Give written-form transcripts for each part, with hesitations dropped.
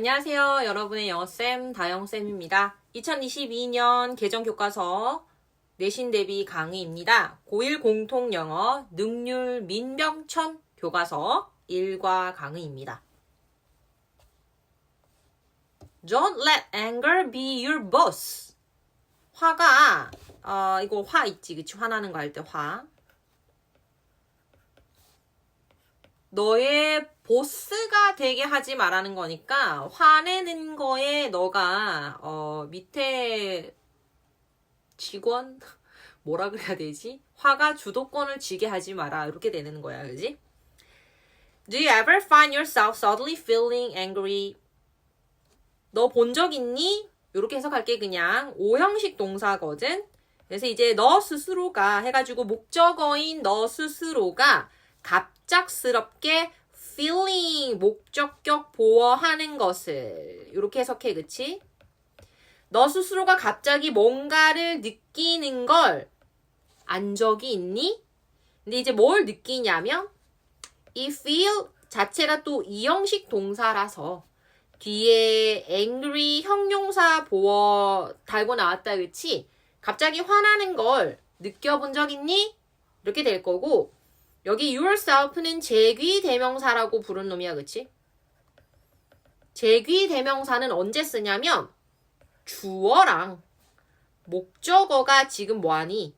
안녕하세요. 여러분의 영어쌤 다영쌤입니다. 2022년 개정교과서 내신 대비 강의입니다. 고1 공통영어 능률 민병천 교과서 1과 강의입니다. Don't let anger be your boss. 화가 이거 화 있지, 그치? 화나는 거 할 때 화. 너의 보스가 되게 하지 말라는 거니까 화내는 거에 너가 밑에 직원 뭐라 그래야 되지? 화가 주도권을 쥐게 하지 마라 이렇게 되는 거야, 그지? Do you ever find yourself suddenly feeling angry? 너 본 적 있니? 이렇게 해석할게. 그냥 오형식 동사거든. 그래서 이제 너 스스로가 해가지고 목적어인 너 스스로가 갑작스럽게 feeling 목적격 보어하는 것을 이렇게 해석해, 그치? 너 스스로가 갑자기 뭔가를 느끼는 걸 안 적이 있니? 근데 이제 뭘 느끼냐면 이 feel 자체가 또 이형식 동사라서 뒤에 angry 형용사 보어 달고 나왔다, 그치? 갑자기 화나는 걸 느껴본 적 있니? 이렇게 될 거고 여기 yourself는 제귀 대명사라고 부른 놈이야, 그치? 제귀 대명사는 언제 쓰냐면 주어랑 목적어가 지금 뭐하니?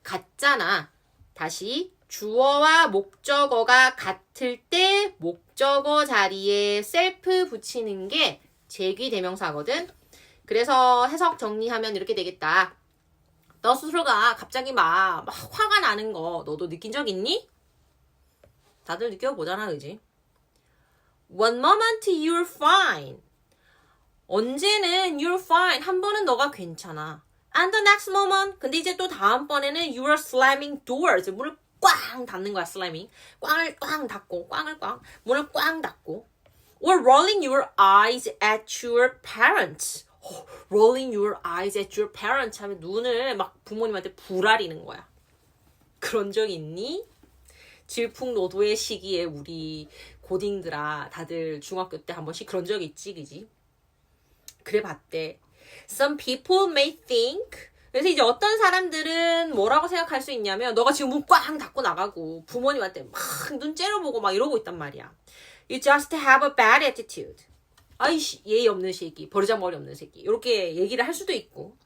같잖아. 다시 주어와 목적어가 같을 때 목적어 자리에 self 붙이는 게 제귀 대명사거든. 그래서 해석 정리하면 이렇게 되겠다. 너 스스로가 갑자기 막 화가 나는 거 너도 느낀 적 있니? 다들 느껴보잖아, 그지? One moment you're fine. 언제는 you're fine. 한 번은 너가 괜찮아. And the next moment. 근데 이제 또 다음번에는 you're slamming doors. 문을 꽝 닫는 거야, slamming. 꽝을 꽝 닫고, 꽝을 꽝. 문을 꽝 닫고. Or rolling your eyes at your parents. rolling your eyes at your parents 하면 눈을 막 부모님한테 부라리는 거야. 그런 적 있니? 질풍노도의 시기에 우리 고딩들아 다들 중학교 때 한 번씩 그런 적 있지, 그지? 그래 봤대. Some people may think. 그래서 이제 어떤 사람들은 뭐라고 생각할 수 있냐면 너가 지금 문 꽝 닫고 나가고 부모님한테 막 눈 째려보고 막 이러고 있단 말이야. You just have a bad attitude. 아이씨, 예의 없는 새끼, 버르장머리 없는 새끼. 이렇게 얘기를 할 수도 있고.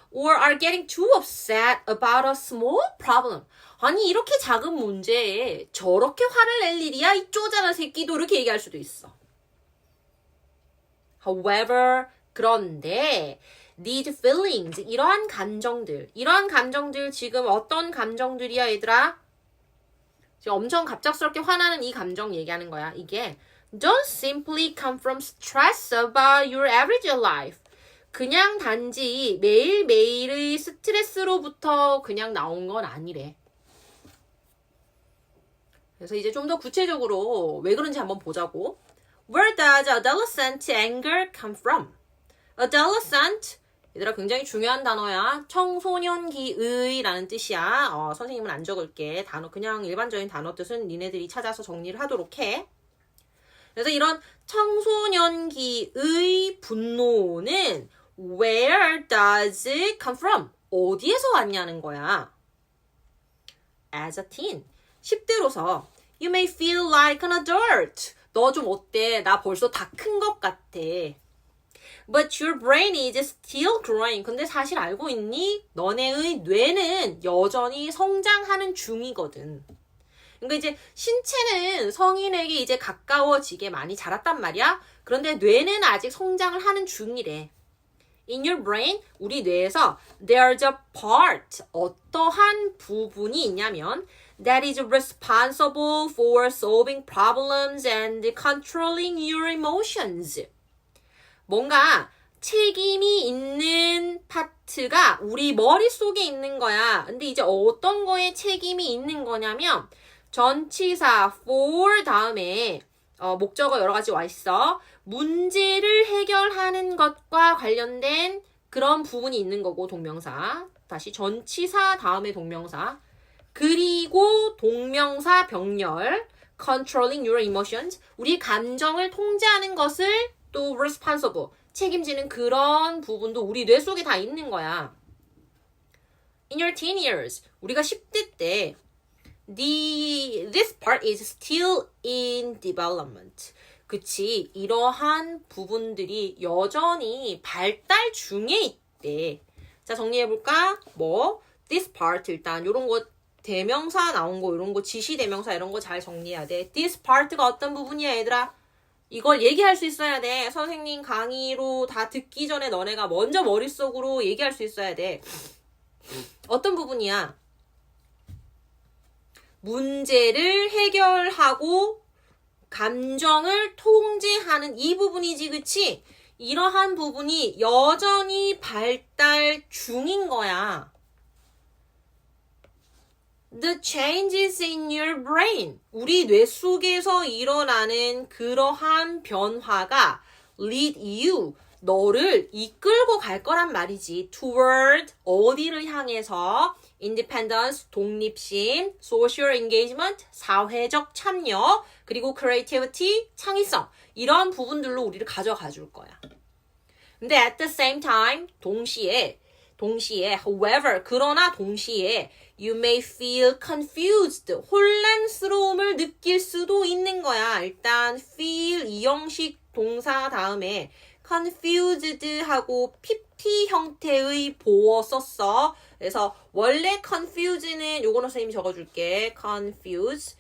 Or are getting too upset about a small problem. 아니, 이렇게 작은 문제에 저렇게 화를 낼 일이야? 이 쪼잔한 새끼도 이렇게 얘기할 수도 있어. However, 그런데 these feelings, 이러한 감정들 지금 어떤 감정들이야, 얘들아? 지금 엄청 갑작스럽게 화나는 이 감정 얘기하는 거야. 이게 don't simply come from stress about your everyday life. 그냥 단지 매일매일의 스트레스로부터 그냥 나온 건 아니래. 그래서 이제 좀 더 구체적으로 왜 그런지 한번 보자고. Where does adolescent anger come from? adolescent, 얘들아 굉장히 중요한 단어야. 청소년기의 라는 뜻이야. 선생님은 안 적을게. 단어 그냥 일반적인 단어 뜻은 니네들이 찾아서 정리를 하도록 해. 그래서 이런 청소년기의 분노는 Where does it come from? 어디에서 왔냐는 거야. As a teen. 10대로서 You may feel like an adult. 너 좀 어때? 나 벌써 다 큰 것 같아. But your brain is still growing. 근데 사실 알고 있니? 너네의 뇌는 여전히 성장하는 중이거든. 그러니까 이제 신체는 성인에게 이제 가까워지게 많이 자랐단 말이야. 그런데 뇌는 아직 성장을 하는 중이래. In your brain, 우리 뇌에서 there's a part, 어떠한 부분이 있냐면 that is responsible for solving problems and controlling your emotions. 뭔가 책임이 있는 파트가 우리 머릿속에 있는 거야. 근데 이제 어떤 거에 책임이 있는 거냐면 전치사 for 다음에 목적어 여러 가지 와 있어. 문제를 해결하는 것과 관련된 그런 부분이 있는 거고 동명사. 다시 전치사 다음에 동명사. 그리고 동명사 병렬 controlling your emotions. 우리 감정을 통제하는 것을 또 responsible, 책임지는 그런 부분도 우리 뇌 속에 다 있는 거야. In your teen years, 우리가 10대 때 this part is still in development. 그치, 이러한 부분들이 여전히 발달 중에 있대. 자, 정리해볼까? this part 일단 요런 거 대명사 나온 거 요런 거 지시대명사 이런 거 잘 정리해야 돼. this part가 어떤 부분이야 얘들아? 이걸 얘기할 수 있어야 돼. 선생님 강의로 다 듣기 전에 너네가 먼저 머릿속으로 얘기할 수 있어야 돼. 어떤 부분이야? 문제를 해결하고 감정을 통제하는 이 부분이지, 그치? 이러한 부분이 여전히 발달 중인 거야. The changes in your brain. 우리 뇌 속에서 일어나는 그러한 변화가 lead you. 너를 이끌고 갈 거란 말이지. Toward 어디를 향해서 independence, 독립심, social engagement, 사회적 참여, 그리고 creativity, 창의성 이런 부분들로 우리를 가져가 줄 거야. 근데 at the same time 동시에 however 그러나 동시에 you may feel confused 혼란스러움을 느낄 수도 있는 거야. 일단 feel 이형식 동사 다음에 confused 하고 pp 형태의 보어 썼어. 그래서 원래 confuse는 요거는 선생님이 적어줄게. confuse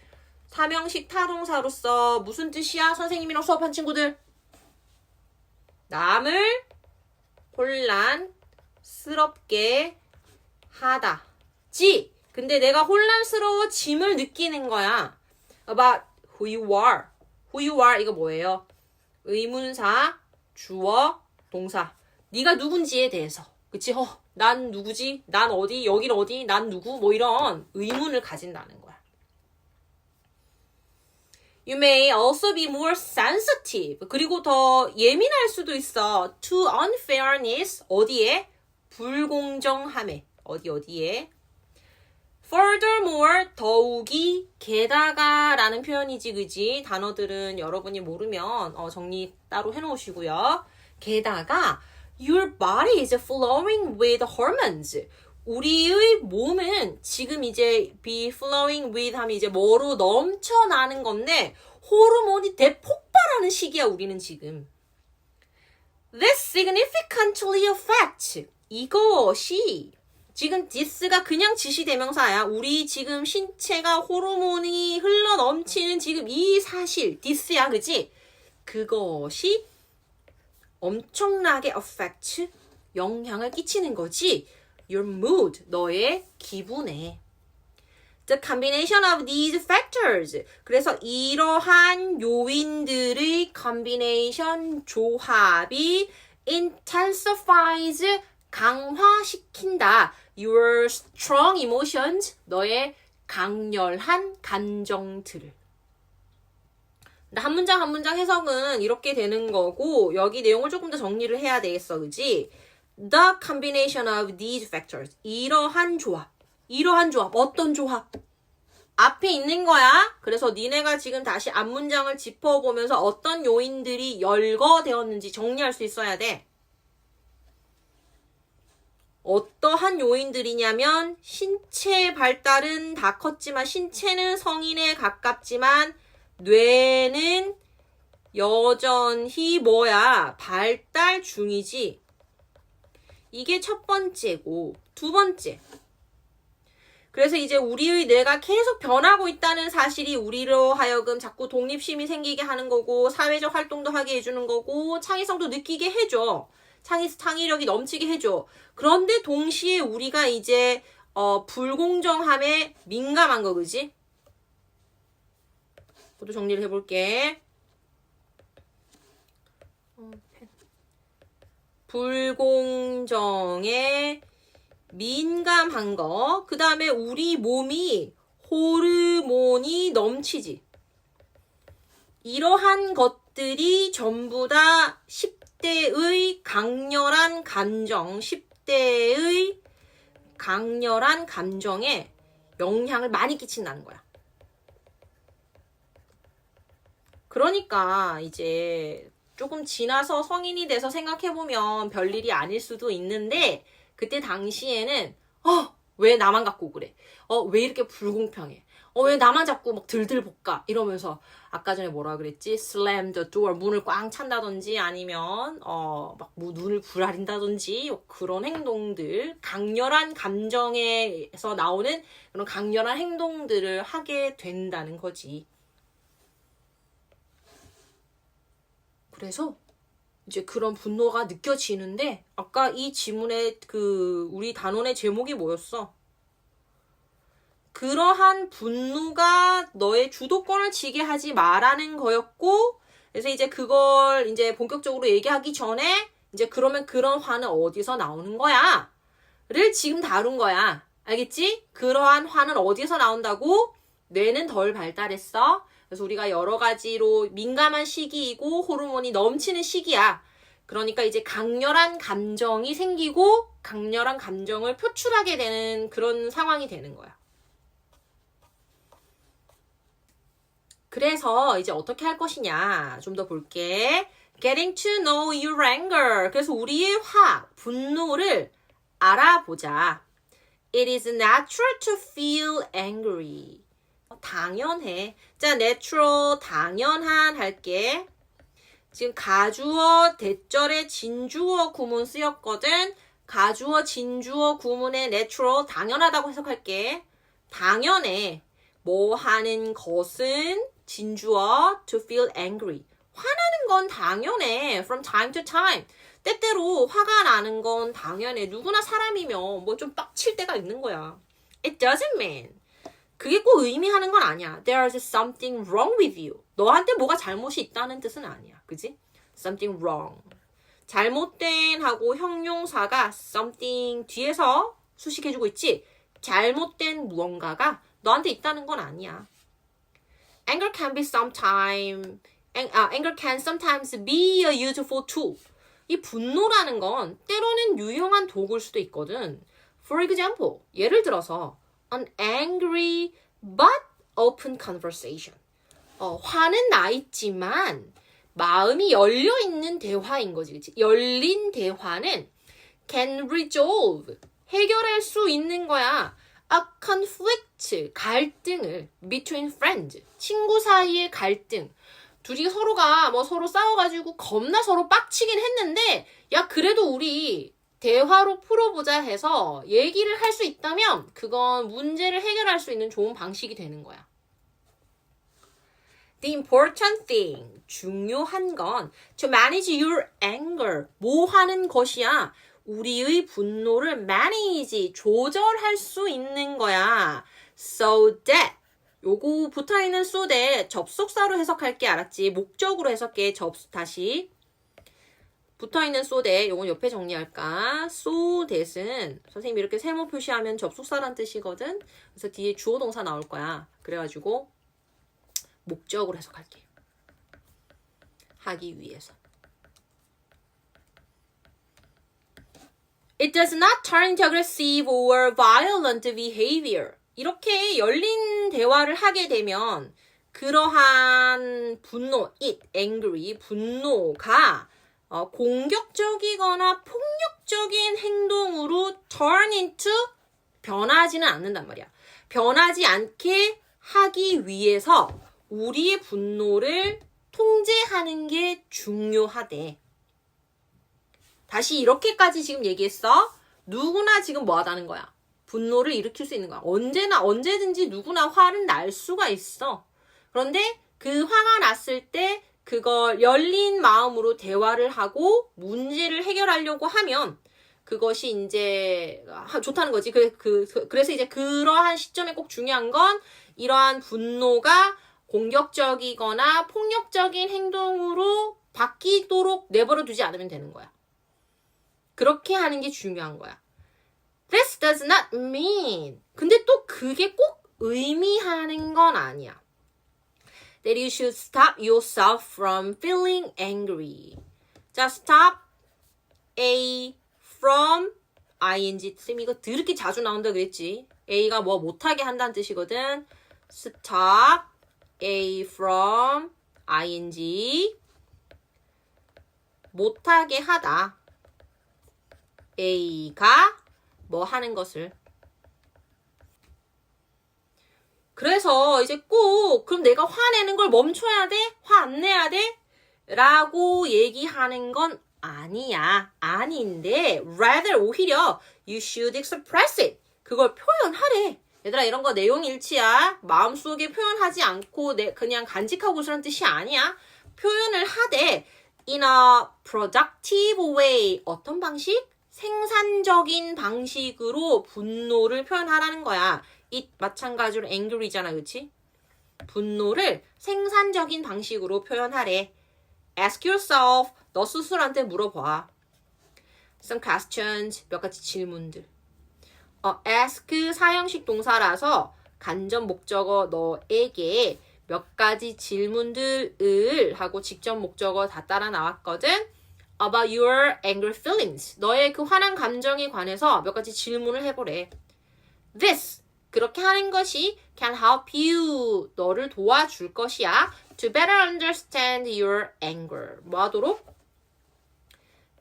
사명식 타동사로서 무슨 뜻이야? 선생님이랑 수업한 친구들. 남을 혼란스럽게 하다. 근데 내가 혼란스러워짐을 느끼는 거야. about who you are. who you are 이거 뭐예요? 의문사, 주어, 동사. 네가 누군지에 대해서. 그치? 난 누구지? 난 어디? 여긴 어디? 난 누구? 뭐 이런 의문을 가진다는 거야. You may also be more sensitive. 그리고 더 예민할 수도 있어. To unfairness. 어디에? 불공정함에. 어디에? Furthermore, 더욱이, 게다가 라는 표현이지, 그지? 단어들은 여러분이 모르면 정리 따로 해놓으시고요. 게다가, your body is flowing with hormones. 우리의 몸은 지금 이제 be flowing with 하면 이제 뭐로 넘쳐나는 건데, 호르몬이 대폭발하는 시기야, 우리는 지금. This significantly affects. 이것이 지금 this가 그냥 지시대명사야. 우리 지금 신체가 호르몬이 흘러넘치는 지금 이 사실, this야, 그치? 그것이 엄청나게 affect, 영향을 끼치는 거지. Your mood, 너의 기분에. The combination of these factors. 그래서 이러한 요인들의 combination, 조합이 intensifies, 강화시킨다. Your strong emotions, 너의 강렬한 감정들을. 한 문장 한 문장 해석은 이렇게 되는 거고 여기 내용을 조금 더 정리를 해야 되겠어, 그지? The combination of these factors. 이러한 조합. 어떤 조합? 앞에 있는 거야. 그래서 니네가 지금 다시 앞문장을 짚어보면서 어떤 요인들이 열거되었는지 정리할 수 있어야 돼. 어떠한 요인들이냐면 신체 발달은 다 컸지만 신체는 성인에 가깝지만 뇌는 여전히 발달 중이지. 이게 첫 번째고 두 번째. 그래서 이제 우리의 뇌가 계속 변하고 있다는 사실이 우리로 하여금 자꾸 독립심이 생기게 하는 거고 사회적 활동도 하게 해주는 거고 창의성도 느끼게 해줘. 창의력이 넘치게 해줘. 그런데 동시에 우리가 이제 불공정함에 민감한 거, 그지? 그것도 정리를 해볼게. 불공정에 민감한 거. 그 다음에 우리 몸이 호르몬이 넘치지. 이러한 것들이 전부 다 10대의 강렬한 감정, 10대의 강렬한 감정에 영향을 많이 끼친다는 거야. 그러니까 이제 조금 지나서 성인이 돼서 생각해보면 별일이 아닐 수도 있는데 그때 당시에는 왜 나만 갖고 그래? 왜 이렇게 불공평해? 왜 나만 자꾸 막 들들 볶아? 이러면서 아까 전에 뭐라 그랬지? slam the door, 문을 꽝 찬다든지 아니면 막 눈을 부라린다든지 그런 행동들, 강렬한 감정에서 나오는 그런 강렬한 행동들을 하게 된다는 거지. 그래서 이제 그런 분노가 느껴지는데 아까 이 지문의 우리 단원의 제목이 뭐였어? 그러한 분노가 너의 주도권을 쥐게 하지 마라는 거였고, 그래서 이제 그걸 이제 본격적으로 얘기하기 전에 이제 그러면 그런 화는 어디서 나오는 거야? 를 지금 다룬 거야. 알겠지? 그러한 화는 어디서 나온다고? 뇌는 덜 발달했어. 그래서 우리가 여러 가지로 민감한 시기이고 호르몬이 넘치는 시기야. 그러니까 이제 강렬한 감정이 생기고 강렬한 감정을 표출하게 되는 그런 상황이 되는 거야. 그래서 이제 어떻게 할 것이냐 좀 더 볼게. Getting to know your anger. 그래서 우리의 분노를 알아보자. It is natural to feel angry. 당연해. 자, natural, 당연한 할게. 지금 가주어, 대절에 진주어 구문 쓰였거든. 가주어, 진주어 구문의 natural, 당연하다고 해석할게. 당연해. 뭐 하는 것은 진주어 to feel angry. 화나는 건 당연해. From time to time. 때때로 화가 나는 건 당연해. 누구나 사람이면 뭐 좀 빡칠 때가 있는 거야. It doesn't mean. 그게 꼭 의미하는 건 아니야. There's something wrong with you. 너한테 뭐가 잘못이 있다는 뜻은 아니야. 그지? Something wrong. 잘못된 하고 형용사가 something 뒤에서 수식해주고 있지. 잘못된 무언가가 너한테 있다는 건 아니야. Anger can sometimes be a useful tool. 이 분노라는 건 때로는 유용한 도구일 수도 있거든. For example, 예를 들어서 an angry but open conversation. 화는 나 있지만 마음이 열려 있는 대화인 거지, 그치? 열린 대화는 can resolve. 해결할 수 있는 거야. A conflict, 갈등을 between friends, 친구 사이의 갈등. 둘이 서로가 서로 싸워가지고 겁나 서로 빡치긴 했는데 야 그래도 우리 대화로 풀어보자 해서 얘기를 할 수 있다면 그건 문제를 해결할 수 있는 좋은 방식이 되는 거야. The important thing, 중요한 건 to manage your anger, 뭐 하는 것이야? 우리의 분노를 manage, 조절할 수 있는 거야. So that, 요거 붙어있는 so that 접속사로 해석할게. 알았지? 목적으로 해석해. 다시. 붙어있는 so that, 요건 옆에 정리할까? so that은 선생님이 이렇게 세모 표시하면 접속사란 뜻이거든? 그래서 뒤에 주어 동사 나올 거야. 그래가지고 목적으로 해석할게. 하기 위해서. It does not turn into aggressive or violent behavior. 이렇게 열린 대화를 하게 되면 그러한 분노, angry, 분노가 공격적이거나 폭력적인 행동으로 turn into, 변하지는 않는단 말이야. 변하지 않게 하기 위해서 우리의 분노를 통제하는 게 중요하대. 다시 이렇게까지 지금 얘기했어. 누구나 지금 뭐 하다는 거야? 분노를 일으킬 수 있는 거야. 언제든지 누구나 화는 날 수가 있어. 그런데 그 화가 났을 때 그걸 열린 마음으로 대화를 하고 문제를 해결하려고 하면 그것이 이제 좋다는 거지. 그래서 이제 그러한 시점에 꼭 중요한 건 이러한 분노가 공격적이거나 폭력적인 행동으로 바뀌도록 내버려 두지 않으면 되는 거야. 그렇게 하는 게 중요한 거야. This does not mean. 근데 또 그게 꼭 의미하는 건 아니야. That you should stop yourself from feeling angry. 자, stop A from ing. 쌤 이거 드럽게 자주 나온다 그랬지. A가 뭐 못하게 한다는 뜻이거든. Stop A from ing. 못하게 하다. A가 뭐 하는 것을. 그래서 이제 꼭 그럼 내가 화내는 걸 멈춰야 돼? 화 안 내야 돼? 라고 얘기하는 건 아니야. 아닌데 rather 오히려 you should express it. 그걸 표현하래. 얘들아 이런 거 내용 일치야. 마음속에 표현하지 않고 그냥 간직하고 있으라는 뜻이 아니야. 표현을 하되 in a productive way. 어떤 방식? 생산적인 방식으로 분노를 표현하라는 거야. it 마찬가지로 angry잖아. 그치? 분노를 생산적인 방식으로 표현하래. Ask yourself. 너 스스로한테 물어봐. Some questions. 몇 가지 질문들. ask 사형식 동사라서 간접 목적어 너에게 몇 가지 질문들을 하고 직접 목적어 다 따라 나왔거든. About your anger feelings. 너의 그 화난 감정에 관해서 몇 가지 질문을 해보래. This. 그렇게 하는 것이 can help you. 너를 도와줄 것이야. To better understand your anger. 뭐 하도록?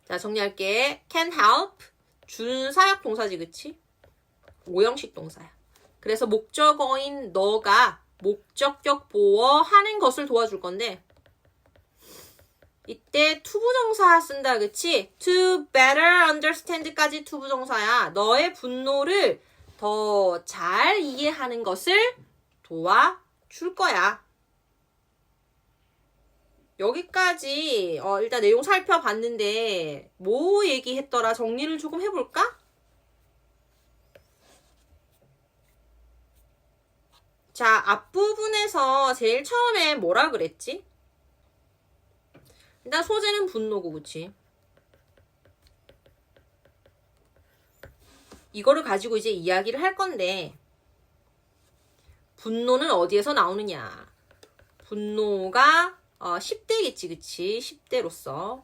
자, 정리할게. can help. 준사역 동사지, 그치? 오형식 동사야. 그래서 목적어인 너가 목적격 보어 하는 것을 도와줄 건데 이때 투부정사 쓴다, 그치? To better understand까지 투부정사야. 너의 분노를 더 잘 이해하는 것을 도와줄 거야. 여기까지 일단 내용 살펴봤는데 뭐 얘기했더라? 정리를 조금 해볼까? 자, 앞부분에서 제일 처음에 뭐라 그랬지? 일단 소재는 분노고, 그치? 이거를 가지고 이제 이야기를 할 건데 분노는 어디에서 나오느냐? 분노가 10대겠지, 그치? 10대로서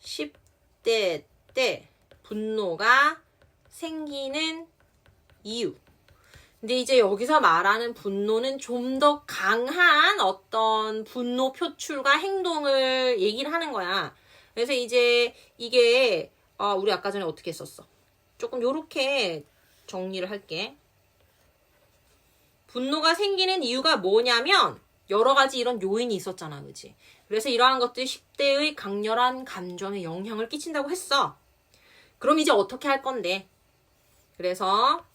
10대 때 분노가 생기는 이유. 근데 이제 여기서 말하는 분노는 좀 더 강한 어떤 분노 표출과 행동을 얘기를 하는 거야. 그래서 이제 이게 우리 아까 전에 어떻게 했었어? 조금 요렇게 정리를 할게. 분노가 생기는 이유가 뭐냐면 여러 가지 이런 요인이 있었잖아, 그치? 그래서 이러한 것들이 10대의 강렬한 감정에 영향을 끼친다고 했어. 그럼 이제 어떻게 할 건데? 그래서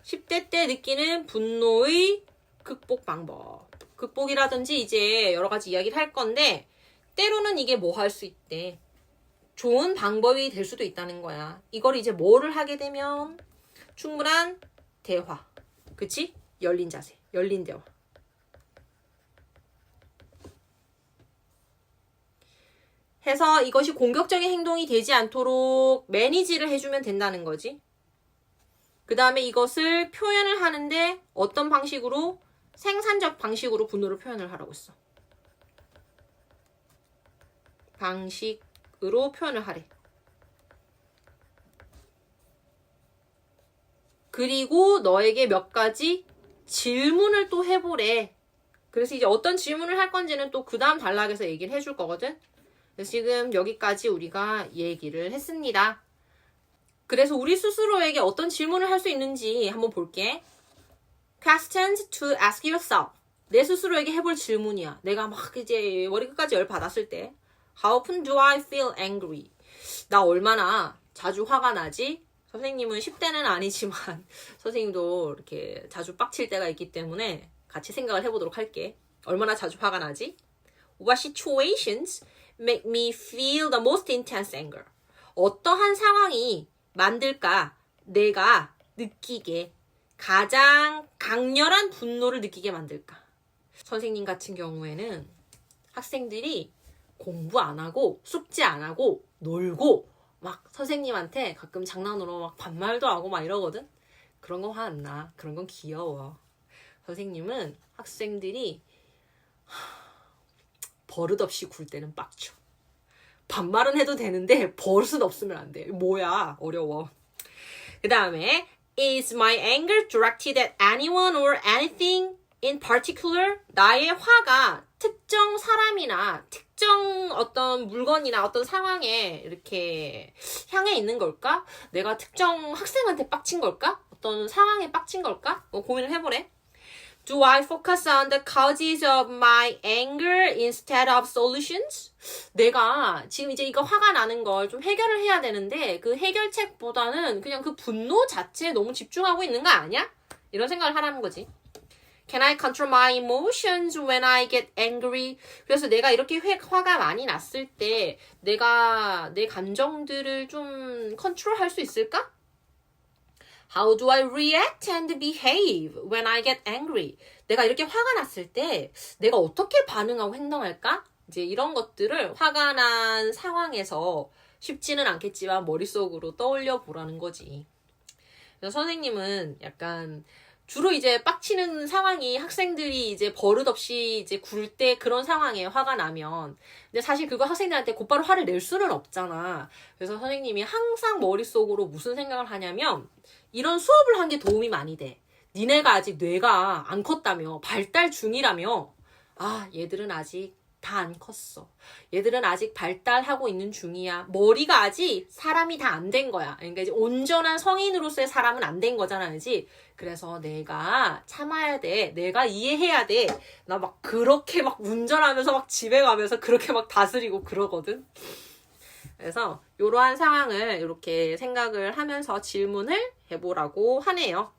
10대 때 느끼는 분노의 극복 방법. 극복이라든지 이제 여러 가지 이야기를 할 건데 때로는 이게 뭐 할 수 있대. 좋은 방법이 될 수도 있다는 거야. 이걸 이제 뭐를 하게 되면 충분한 대화. 그치? 열린 자세. 열린 대화. 해서 이것이 공격적인 행동이 되지 않도록 매니지를 해주면 된다는 거지. 그 다음에 이것을 표현을 하는데 어떤 방식으로? 생산적 방식으로 분노를 표현을 하라고 했어. 방식으로 표현을 하래. 그리고 너에게 몇 가지 질문을 또 해보래. 그래서 이제 어떤 질문을 할 건지는 또 그 다음 단락에서 얘기를 해줄 거거든. 그래서 지금 여기까지 우리가 얘기를 했습니다. 그래서 우리 스스로에게 어떤 질문을 할 수 있는지 한번 볼게. Questions to ask yourself. 내 스스로에게 해볼 질문이야. 내가 막 이제 머리끝까지 열 받았을 때 How often do I feel angry? 나 얼마나 자주 화가 나지? 선생님은 10대는 아니지만 선생님도 이렇게 자주 빡칠 때가 있기 때문에 같이 생각을 해보도록 할게. 얼마나 자주 화가 나지? What situations make me feel the most intense anger? 어떠한 상황이 만들까? 내가 느끼게 가장 강렬한 분노를 느끼게 만들까? 선생님 같은 경우에는 학생들이 공부 안 하고 숙제 안 하고 놀고 막 선생님한테 가끔 장난으로 막 반말도 하고 막 이러거든? 그런 거 화 안 나. 그런 건 귀여워. 선생님은 학생들이 버릇없이 굴 때는 빡쳐. 반말은 해도 되는데 버릇은 없으면 안 돼. 뭐야, 어려워. 그 다음에 Is my anger directed at anyone or anything in particular? 나의 화가 특정 사람이나 특정 어떤 물건이나 어떤 상황에 이렇게 향해 있는 걸까? 내가 특정 학생한테 빡친 걸까? 어떤 상황에 빡친 걸까? 고민을 해보래. Do I focus on the causes of my anger instead of solutions? 내가 지금 이제 이거 화가 나는 걸 좀 해결을 해야 되는데 그 해결책보다는 그냥 그 분노 자체에 너무 집중하고 있는 거 아니야? 이런 생각을 하라는 거지. Can I control my emotions when I get angry? 그래서 내가 이렇게 화가 많이 났을 때 내가 내 감정들을 좀 컨트롤할 수 있을까? How do I react and behave when I get angry? 내가 이렇게 화가 났을 때 내가 어떻게 반응하고 행동할까? 이제 이런 것들을 화가 난 상황에서 쉽지는 않겠지만 머릿속으로 떠올려 보라는 거지. 그래서 선생님은 약간 주로 이제 빡치는 상황이 학생들이 이제 버릇없이 이제 굴 때 그런 상황에 화가 나면 근데 사실 그거 학생들한테 곧바로 화를 낼 수는 없잖아. 그래서 선생님이 항상 머릿속으로 무슨 생각을 하냐면 이런 수업을 한 게 도움이 많이 돼. 니네가 아직 뇌가 안 컸다며 발달 중이라며 아 얘들은 아직 다 안 컸어. 얘들은 아직 발달하고 있는 중이야. 머리가 아직 사람이 다 안 된 거야. 그러니까 이제 온전한 성인으로서의 사람은 안 된 거잖아, 그지? 그래서 내가 참아야 돼. 내가 이해해야 돼. 나 막 그렇게 막 운전하면서 막 집에 가면서 그렇게 막 다스리고 그러거든. 그래서 이러한 상황을 이렇게 생각을 하면서 질문을 해보라고 하네요.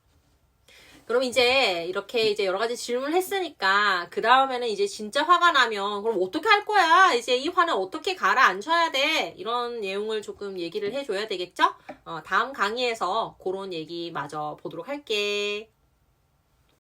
그럼 이제 이렇게 이제 여러 가지 질문을 했으니까 그 다음에는 이제 진짜 화가 나면 그럼 어떻게 할 거야? 이제 이 화는 어떻게 가라앉혀야 돼? 이런 내용을 조금 얘기를 해줘야 되겠죠? 다음 강의에서 그런 얘기 마저 보도록 할게.